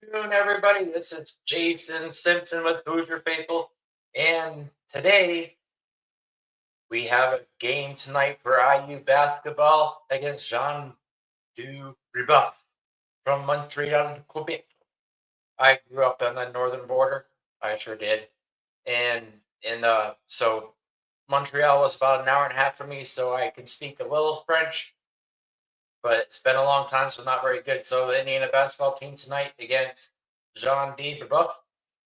Afternoon, everybody. This is Jason Simpson with Hoosier Faithful, and today we have a game tonight for IU basketball against Jean du Rebuff from Montreal, Quebec. I grew up on the northern border. I sure did, and so Montreal was about an hour and a half from me, so I can speak a little French, but it's been a long time, so not very good. So the Indiana basketball team tonight against Jean D. Brebeuf,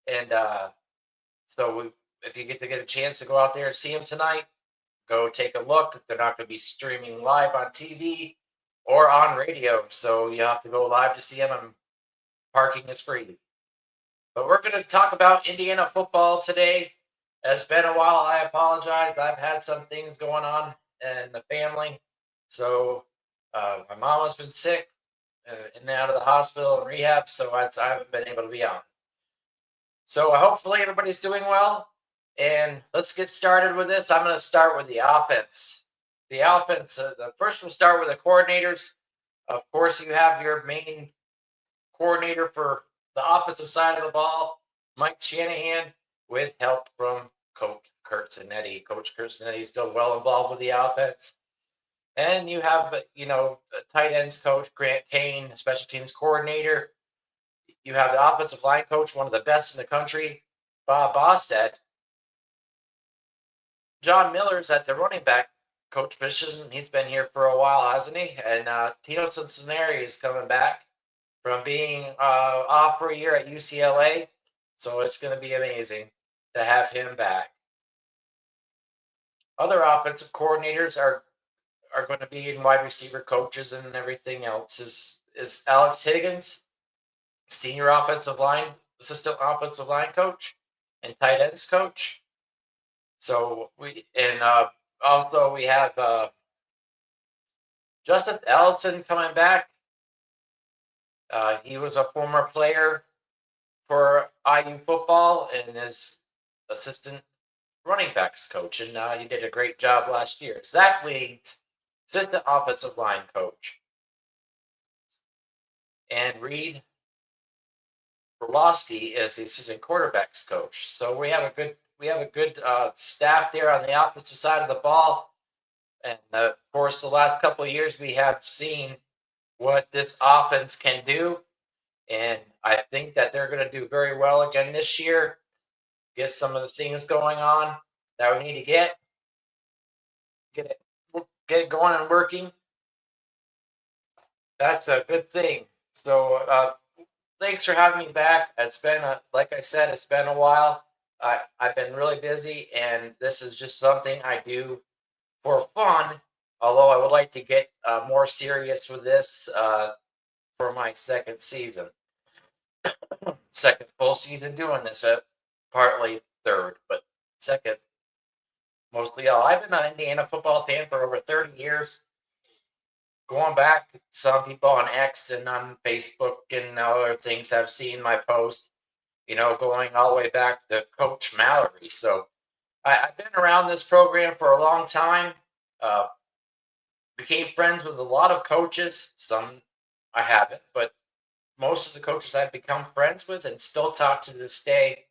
and if you get a chance to go out there and see them tonight, go take a look. They're not going to be streaming live on TV or on radio, so you have to go live to see them, and parking is free. But we're going to talk about Indiana football today. It's been a while. I apologize. I've had some things going on in the family. So my mom has been sick, in and out of the hospital and rehab, so I haven't been able to be on. So hopefully everybody's doing well. And let's get started with this. I'm going to start with the offense. The offense, the first we'll start with the coordinators. Of course, you have your main coordinator for the offensive side of the ball, Mike Shanahan, with help from Coach Curt Cinetti. Coach Curt Cinetti is still well involved with the offense. And you have, tight ends coach, Grant Kane, special teams coordinator. You have the offensive line coach, one of the best in the country, Bob Bostad. John Miller's at the running back coach position. He's been here for a while, hasn't he? And Tino Cincinnati is coming back from being off for a year at UCLA. So it's going to be amazing to have him back. Other offensive coordinators are going to be in wide receiver coaches and everything else. Is Alex Higgins, senior assistant offensive line coach, and tight ends coach. So also we have Justin Ellison coming back. He was a former player for IU football and is assistant running backs coach, and he did a great job last year. Zach Leeds, assistant offensive line coach, and Reed Orlowski is the assistant quarterbacks coach. So we have a good staff there on the offensive side of the ball. And of course, the last couple of years we have seen what this offense can do, and I think that they're going to do very well again this year. Get some of the things going on that we need to get it going and working. That's a good thing. So thanks for having me back. It's been like I said, it's been a while. I've been really busy, and this is just something I do for fun. Although I would like to get more serious with this for my second season, second full season doing this. Partly third, but second mostly all. I've been an Indiana football fan for over 30 years. Going back, some people on X and on Facebook and other things have seen my post, going all the way back to Coach Mallory. So I've been around this program for a long time. Became friends with a lot of coaches. Some I haven't, but most of the coaches I've become friends with and still talk to this day.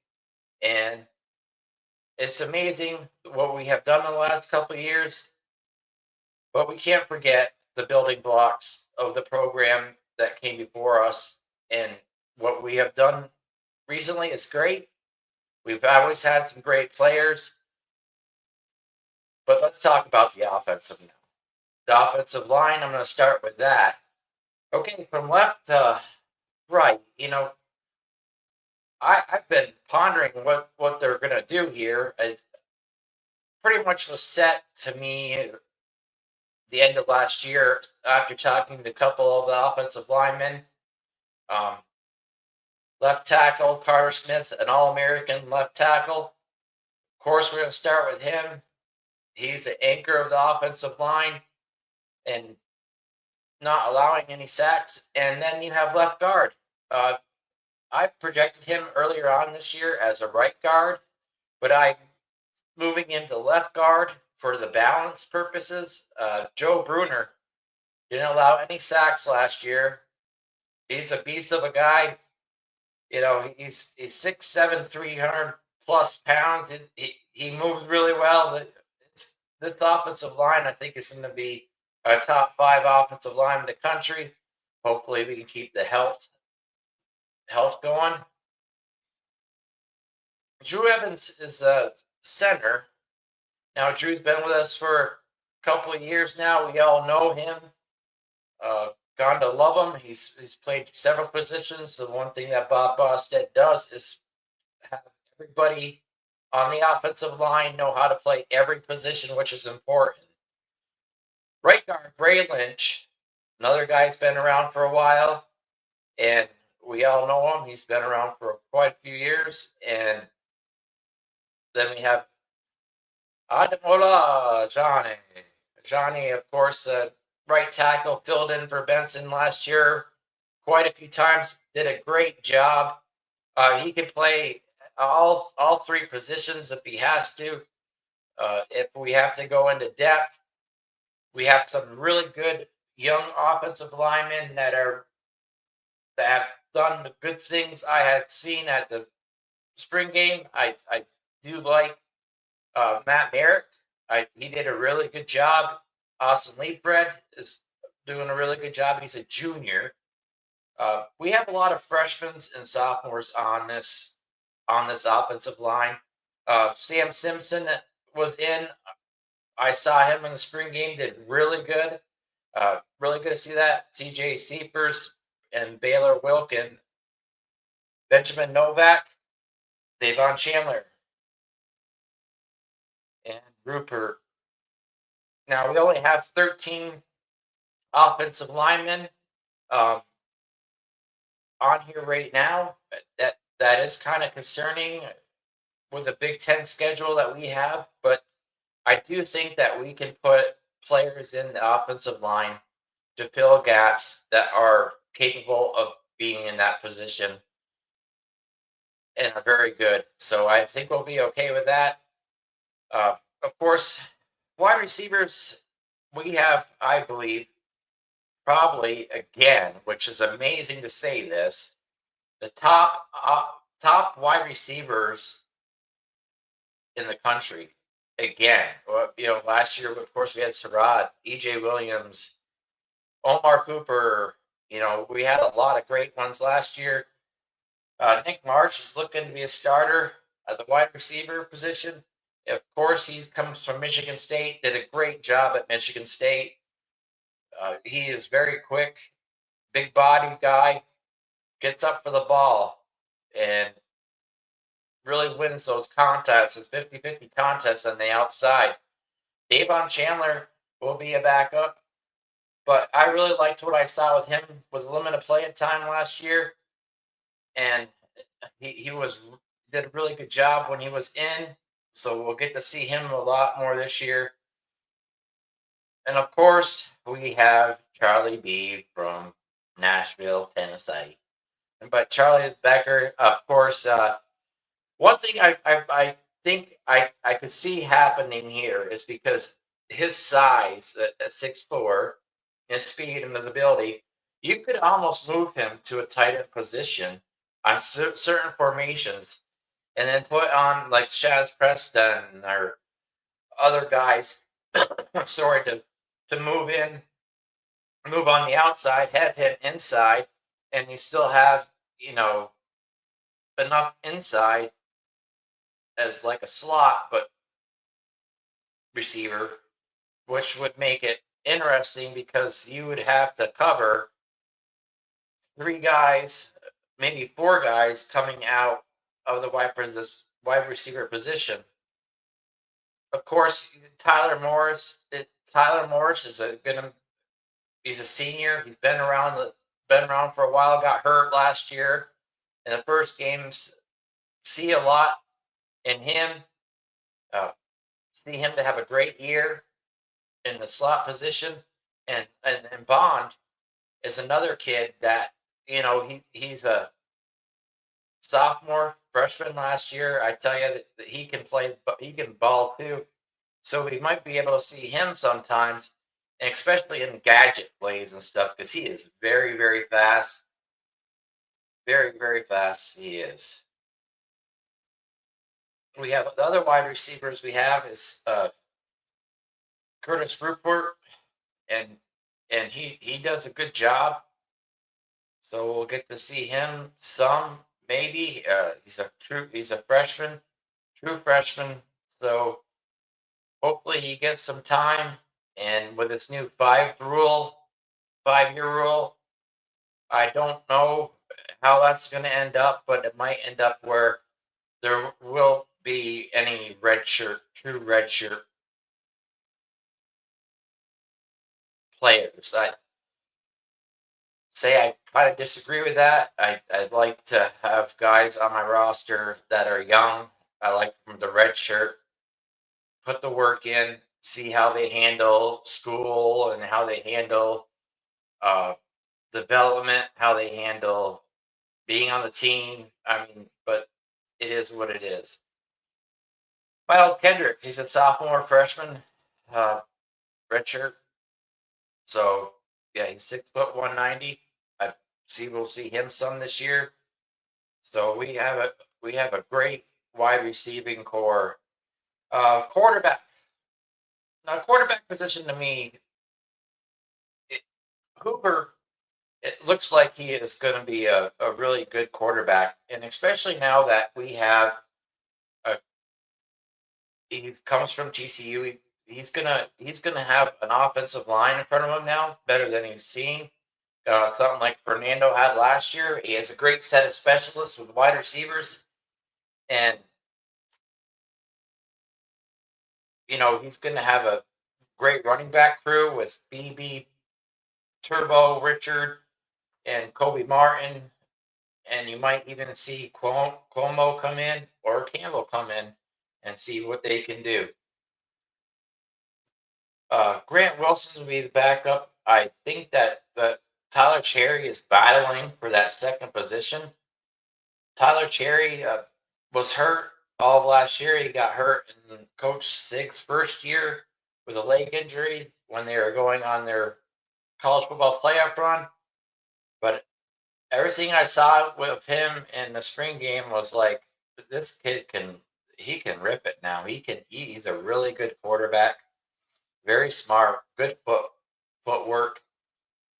And it's amazing what we have done in the last couple of years. But we can't forget the building blocks of the program that came before us. And what we have done recently is great. We've always had some great players. But let's talk about the offensive now. The offensive line, I'm going to start with that. Okay, from left to right, I've been pondering what they're going to do here. It pretty much was set to me the end of last year after talking to a couple of the offensive linemen. Left tackle, Carter Smith, an All-American left tackle. Of course, we're going to start with him. He's the anchor of the offensive line and not allowing any sacks. And then you have left guard. I projected him earlier on this year as a right guard, but I'm moving him to left guard for the balance purposes. Joe Bruner didn't allow any sacks last year. He's a beast of a guy. He's 6'7", 300 plus pounds. He moves really well. This offensive line, I think, is going to be a top 5 offensive line in the country. Hopefully, we can keep the health going. Drew Evans is a center. Now, Drew's been with us for a couple of years now. We all know him. Gone to love him. He's played several positions. The one thing that Bob Bostad does is have everybody on the offensive line know how to play every position, which is important. Right guard, Bray Lynch, another guy who's been around for a while, and we all know him. He's been around for quite a few years. And then we have Ademola Johnny. Johnny, of course, right tackle, filled in for Benson last year quite a few times, did a great job. He can play all 3 positions if he has to. If we have to go into depth, we have some really good young offensive linemen that have done the good things I had seen at the spring game. I do like Matt Merrick. He did a really good job. Austin Leifred is doing a really good job. He's a junior. We have a lot of freshmen and sophomores on this offensive line. Sam Simpson was in. I saw him in the spring game. Did really good. Really good to see that. C.J. Seepers and Baylor Wilkin, Benjamin Novak, Davon Chandler, and Rupert. Now, we only have 13 offensive linemen on here right now. That is kind of concerning with the Big Ten schedule that we have, but I do think that we can put players in the offensive line to fill gaps that are capable of being in that position and are very good. So I think we'll be okay with that. Of course, wide receivers, we have, I believe, probably again, which is amazing to say this, the top wide receivers in the country. Again, last year, of course, we had Surratt, E.J. Williams, Omar Cooper. We had a lot of great ones last year. Nick Marsh is looking to be a starter at the wide receiver position. Of course, he comes from Michigan State, did a great job at Michigan State. He is very quick, big body guy, gets up for the ball, and really wins those contests, 50-50 contests on the outside. Davon Chandler will be a backup, but I really liked what I saw with him with limited play time last year, and he did a really good job when he was in, so we'll get to see him a lot more this year. And of course, we have Charlie B from Nashville, Tennessee. But Charlie Becker, of course, one thing I think I could see happening here is because his size at 6'4", his speed and his ability, you could almost move him to a tight end position on certain formations, and then put on like Shaz Preston or other guys. Sorry, to move on the outside, have him inside, and you still have enough inside as like a slot, but receiver, which would make it interesting because you would have to cover 3 guys, maybe 4 guys coming out of the wide receiver position. Of course, Tyler Morris. Tyler Morris is he's a senior. He's been around for a while. Got hurt last year in the first games. See a lot in him. See him to have a great year in the slot position, and Bond is another kid that he's a sophomore, freshman last year. I tell you that he can play, but he can ball too. So we might be able to see him sometimes, and especially in gadget plays and stuff, because he is very, very fast. Very, very fast he is. We have the other wide receivers we have is Curtis Rupert, and he does a good job. So we'll get to see him some maybe. He's a freshman, true freshman. So hopefully he gets some time. And with this new 5-year rule, I don't know how that's going to end up, but it might end up where there will be any true red shirt players. I kind of disagree with that. I'd like to have guys on my roster that are young. I like them to red shirt, put the work in, see how they handle school and how they handle uh, development, how they handle being on the team. I mean, but it is what it is. Miles Kendrick, he's a sophomore, freshman, uh, redshirt. So yeah, he's 6 foot 190. We'll see him some this year. So we have a great wide receiving core. Quarterback. Now, quarterback position to me, Hooper. It looks like he is going to be a really good quarterback, and especially now that we have a he comes from TCU. He's gonna have an offensive line in front of him now, better than he's seen. Something like Fernando had last year. He has a great set of specialists with wide receivers, and he's gonna have a great running back crew with BB, Turbo, Richard, and Kobe Martin, and you might even see Cuomo come in or Campbell come in and see what they can do. Grant Wilson will be the backup. I think that Tyler Cherry is battling for that second position. Tyler Cherry was hurt all of last year. He got hurt in Coach Sig's first year with a leg injury when they were going on their college football playoff run. But everything I saw with him in the spring game was like, this kid can rip it now. He's a really good quarterback, very smart, good footwork,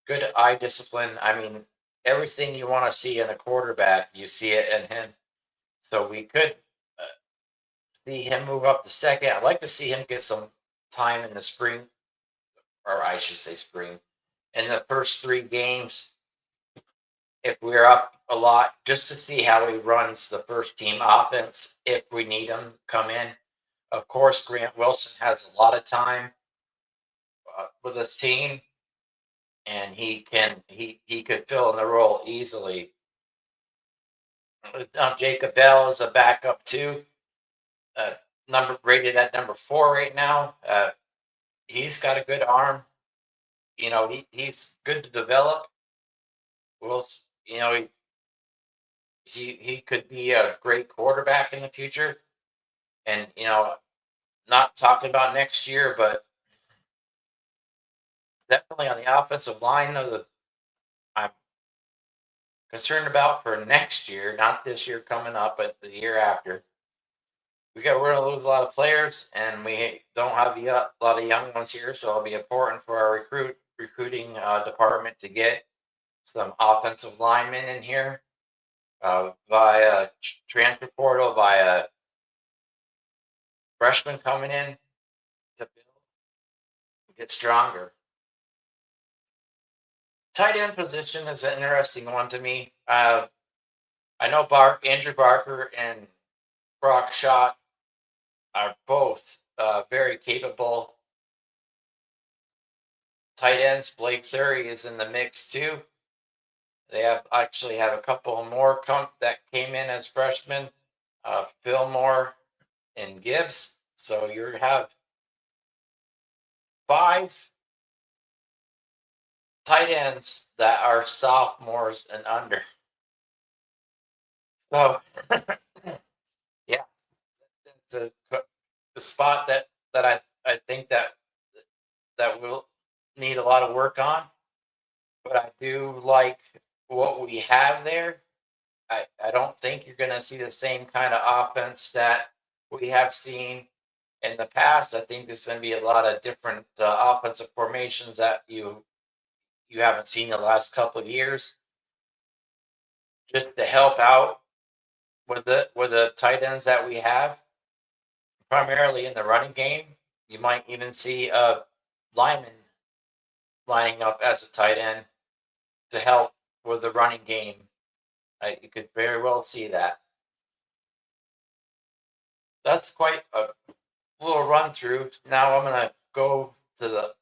good eye discipline. I mean, everything you want to see in a quarterback, you see it in him. So we could uh, see him move up to second. I'd like to see him get some time in the spring, or I should say spring, in the first 3 games if we're up a lot, just to see how he runs the first team offense if we need him come in. Of course, Grant Wilson has a lot of time with his team, and he could fill in the role easily. Jacob Bell is a backup too, number rated at number 4 right now. He's got a good arm. He's good to develop. Well, he could be a great quarterback in the future. And not talking about next year, but definitely on the offensive line, though, I'm concerned about for next year, not this year coming up, but the year after. We're gonna lose a lot of players, and we don't have a lot of young ones here, so it'll be important for our recruiting department to get some offensive linemen in here via transfer portal, via freshmen coming in to get stronger. Tight end position is an interesting one to me. I know Andrew Barker and Brock Schott are both very capable tight ends. Blake Surrey is in the mix too. They actually have a couple more that came in as freshmen, Fillmore and Gibbs. So you have 5 tight ends that are sophomores and under. So yeah, it's a spot that I think that will need a lot of work on. But I do like what we have there. I don't think you're going to see the same kind of offense that we have seen in the past. I think there's going to be a lot of different offensive formations that you haven't seen the last couple of years, just to help out with the tight ends that we have, primarily in the running game. You might even see a lineman lining up as a tight end to help with the running game. You could very well see that. That's quite a little run through. Now I'm gonna go to the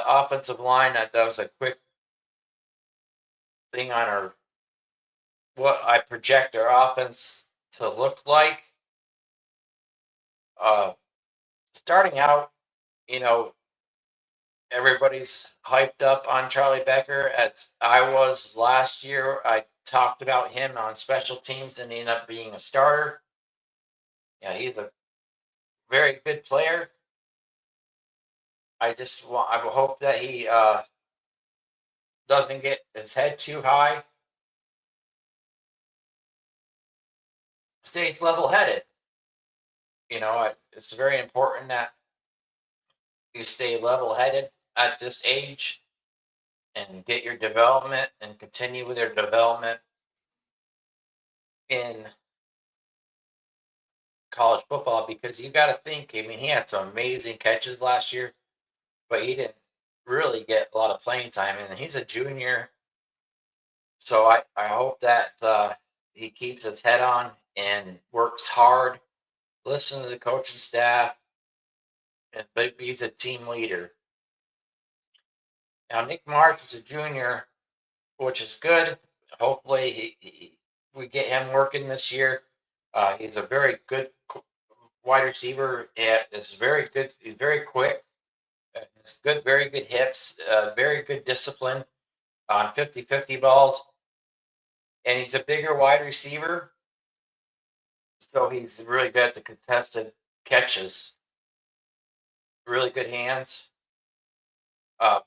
offensive line. That was a quick thing on our what I project our offense to look like. Uh, Starting out, you know, everybody's hyped up on Charlie Becker. As I was last year, I talked about him on special teams and he ended up being a starter. Yeah, he's a very good player. I hope that he doesn't get his head too high, stays level headed. It's very important that you stay level headed at this age and get your development and continue with your development in college football, because you got to think, I mean, he had some amazing catches last year, but he didn't really get a lot of playing time. And he's a junior. So I hope that he keeps his head on and works hard, listen to the coaching staff, and but he's a team leader. Now, Nick Marks is a junior, which is good. Hopefully, we get him working this year. He's a very good wide receiver. It's very good. He's very quick. It's good, very good hips, very good discipline on 50-50 balls. And he's a bigger wide receiver. So he's really good at the contested catches. Really good hands. Uh,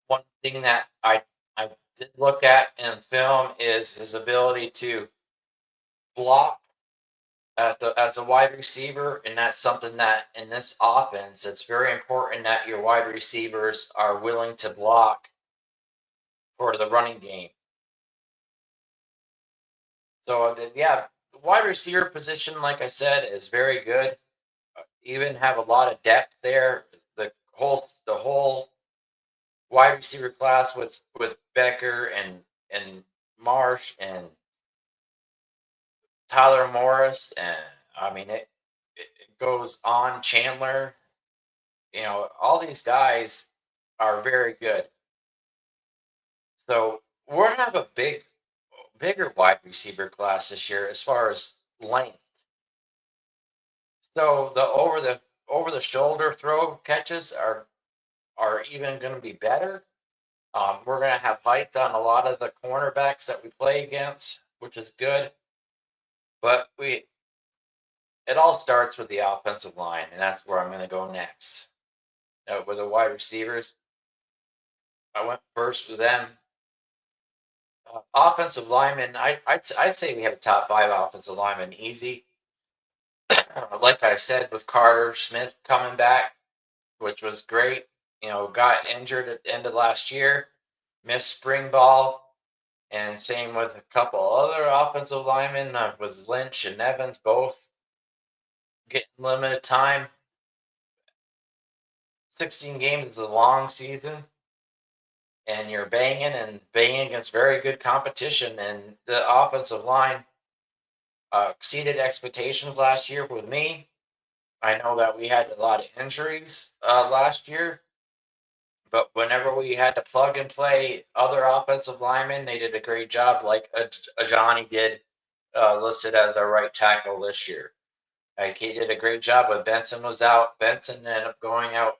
One thing that I did look at in film is his ability to block as a wide receiver, and that's something that in this offense, it's very important that your wide receivers are willing to block for the running game. So yeah, the wide receiver position, like I said, is very good. Even have a lot of depth there. The whole wide receiver class with Becker and Marsh and Tyler Morris, and I mean it goes on. Chandler, all these guys are very good. So we're gonna have a bigger wide receiver class this year as far as length. So the over the shoulder throw catches are even going to be better. We're going to have height on a lot of the cornerbacks that we play against, which is good. But it all starts with the offensive line, and that's where I'm going to go next. With the wide receivers, I went first with them. Offensive linemen, I'd say we have a top five offensive lineman easy. Like I said, with Carter Smith coming back, which was great. Got injured at the end of last year, missed spring ball, and same with a couple other offensive linemen with Lynch and Evans, both getting limited time. 16 games is a long season, and you're banging against very good competition, and the offensive line exceeded expectations last year with me. I know that we had a lot of injuries last year, but whenever we had to plug and play other offensive linemen, they did a great job, like Ajani did, listed as our right tackle this year. Like, he did a great job when Benson was out. Benson ended up going out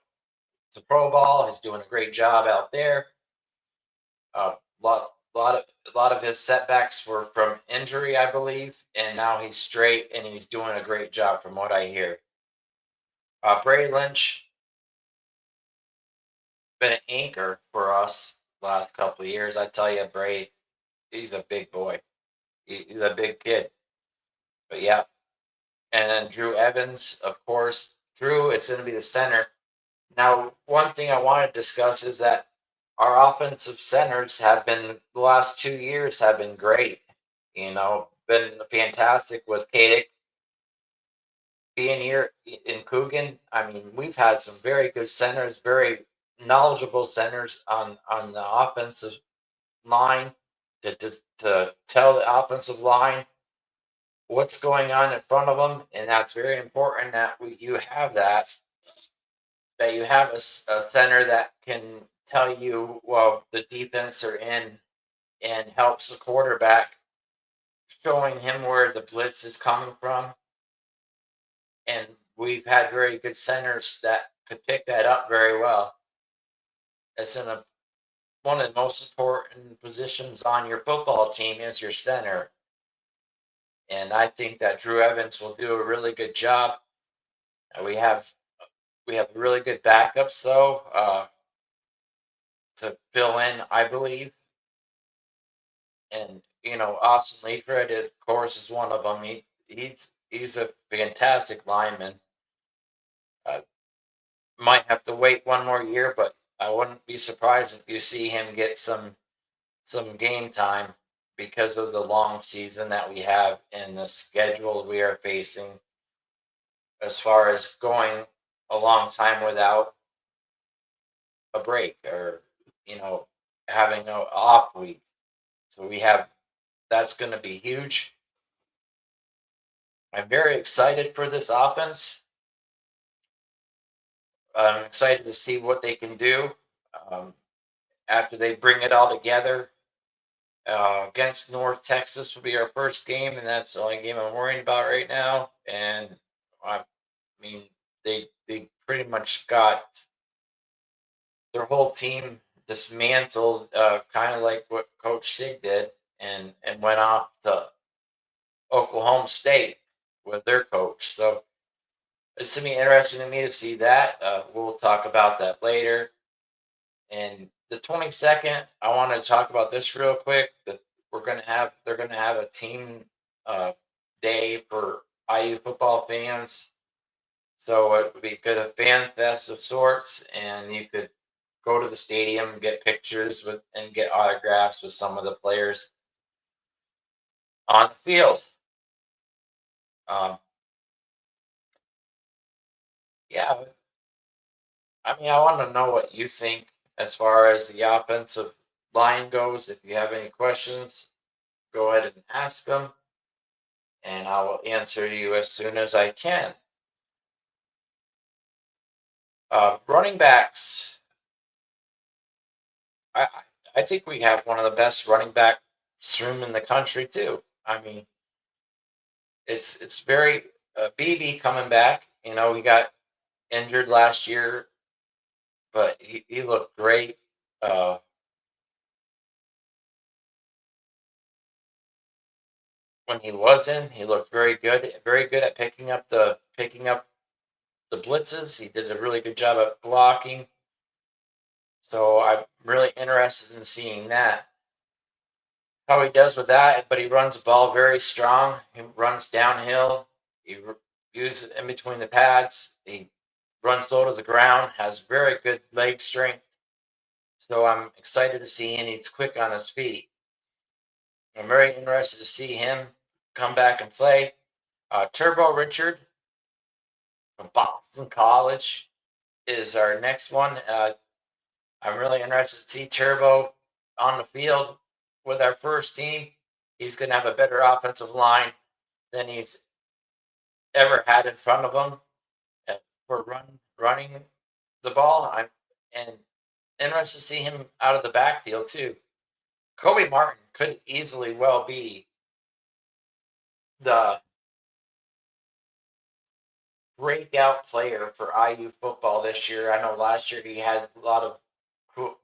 to pro ball. He's doing a great job out there. A lot of his setbacks were from injury, I believe, and now he's straight and he's doing a great job from what I hear. Bray Lynch been an anchor for us last couple of years. I tell you, Bray, he's a big boy. He's a big kid. But yeah. And then Drew Evans, of course. Drew is going to be the center. Now, one thing I want to discuss is that our offensive centers have been, the last 2 years have been great. Been fantastic with Kadick being here in Coogan. I mean, we've had some very good centers, very knowledgeable centers on the offensive line to tell the offensive line what's going on in front of them, and that's very important that you have that you have a center that can tell you, well, the defense are in, and helps the quarterback, showing him where the blitz is coming from. And we've had very good centers that could pick that up very well. It's one of the most important positions on your football team is your center. And I think that Drew Evans will do a really good job. We have really good backups though, to fill in, I believe. And Austin Leefred, of course, is one of them. He's a fantastic lineman. Might have to wait one more year, but I wouldn't be surprised if you see him get some game time because of the long season that we have and the schedule we are facing, as far as going a long time without a break, or having an off week. So that's going to be huge. I'm very excited for this offense. I'm excited to see what they can do after they bring it all together. Against North Texas will be our first game, and that's the only game I'm worrying about right now. And I mean, they pretty much got their whole team dismantled, kind of like what Coach Sig did, and went off to Oklahoma State with their coach. So it's going to be interesting to me to see that. We'll talk about that later. And the 22nd, I want to talk about this real quick. That they're going to have a team day for IU football fans. So it would be good, a fan fest of sorts, and you could go to the stadium, get pictures and get autographs with some of the players on the field. Yeah, I mean, I want to know what you think as far as the offensive line goes. If you have any questions, go ahead and ask them, and I will answer you as soon as I can. Running backs, I think we have one of the best running back room in the country too. I mean, it's very BB coming back. He got injured last year, but he looked great. When he was in, he looked very good at picking up the blitzes. He did a really good job at blocking. So I'm really interested in seeing that, how he does with that. But he runs the ball very strong. He runs downhill. He uses it in between the pads. He runs low to the ground. Has very good leg strength. So I'm excited to see him. He's quick on his feet. I'm very interested to see him come back and play. Turbo Richard from Boston College is our next one. I'm really interested to see Turbo on the field with our first team. He's going to have a better offensive line than he's ever had in front of him for running the ball. I'm interested to see him out of the backfield too. Kobe Martin could easily well be the breakout player for IU football this year. I know last year he had a lot of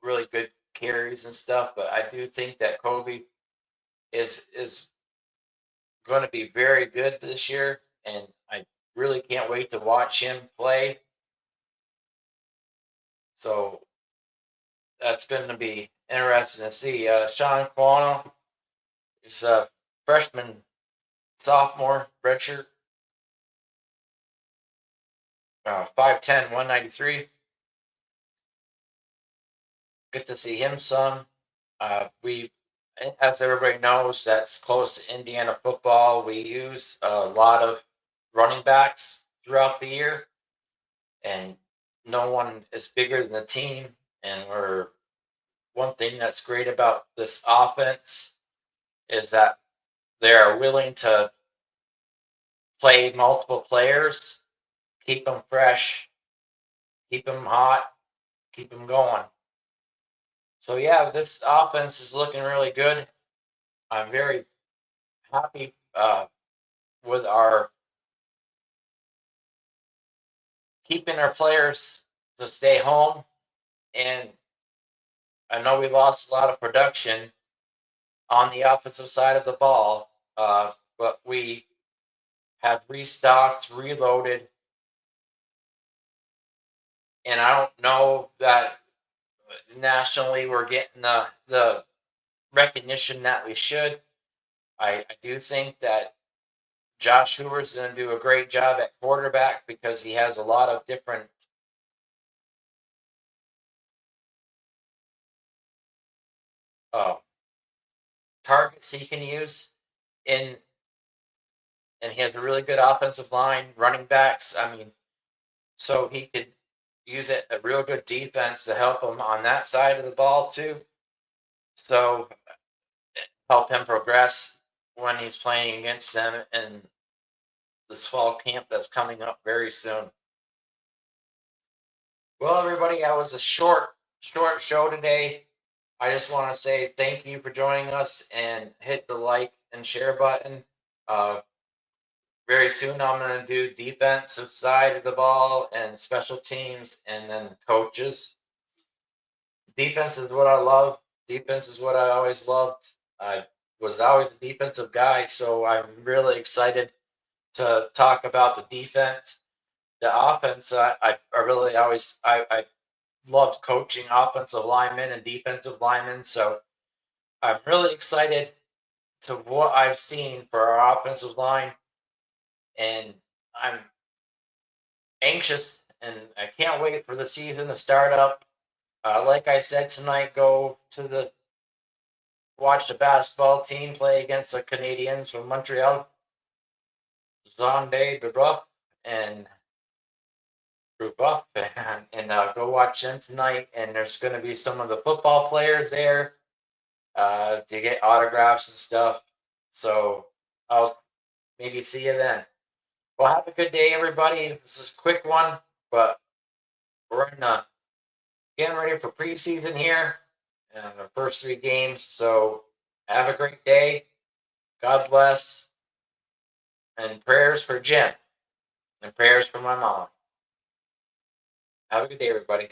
really good carries and stuff, but I do think that Kobe is going to be very good this year, and I really can't wait to watch him play. So that's going to be interesting to see. Sean Quano is freshman, sophomore, redshirt, 5'10", 193. Good to see him some. As everybody knows, that's close to Indiana football. We use a lot of running backs throughout the year, and no one is bigger than the team. And one thing that's great about this offense is that they are willing to play multiple players, keep them fresh, keep them hot, keep them going. So yeah, this offense is looking really good. I'm very happy with our keeping our players to stay home. And I know we lost a lot of production on the offensive side of the ball, but we have restocked, reloaded, and I don't know that nationally we're getting the recognition that we should. I do think that Josh Hoover's going to do a great job at quarterback because he has a lot of different targets he can use in, and he has a really good offensive line, running backs. I mean, so he could use a real good defense to help him on that side of the ball too. So help him progress when he's playing against them in this fall camp that's coming up very soon. Well, everybody, that was a short show today. I just want to say thank you for joining us and hit the like and share button. Very soon I'm going to do defensive side of the ball and special teams and then coaches. Defense is what I love. Defense is what I always loved. I was always a defensive guy, so I'm really excited to talk about the defense. The offense, I really always I loved coaching offensive linemen and defensive linemen, so I'm really excited to what I've seen for our offensive line, and I'm anxious and I can't wait for the season to start up. Like I said tonight, go to watch the basketball team play against the Canadians from Montreal, Zonde Brebeuf and Brebeuf, and go watch them tonight. And there's going to be some of the football players there to get autographs and stuff. So I'll maybe see you then. Well, have a good day, everybody. This is a quick one, but we're getting ready for preseason here and the first 3 games. So have a great day. God bless. And prayers for Jim and prayers for my mom. Have a good day, everybody.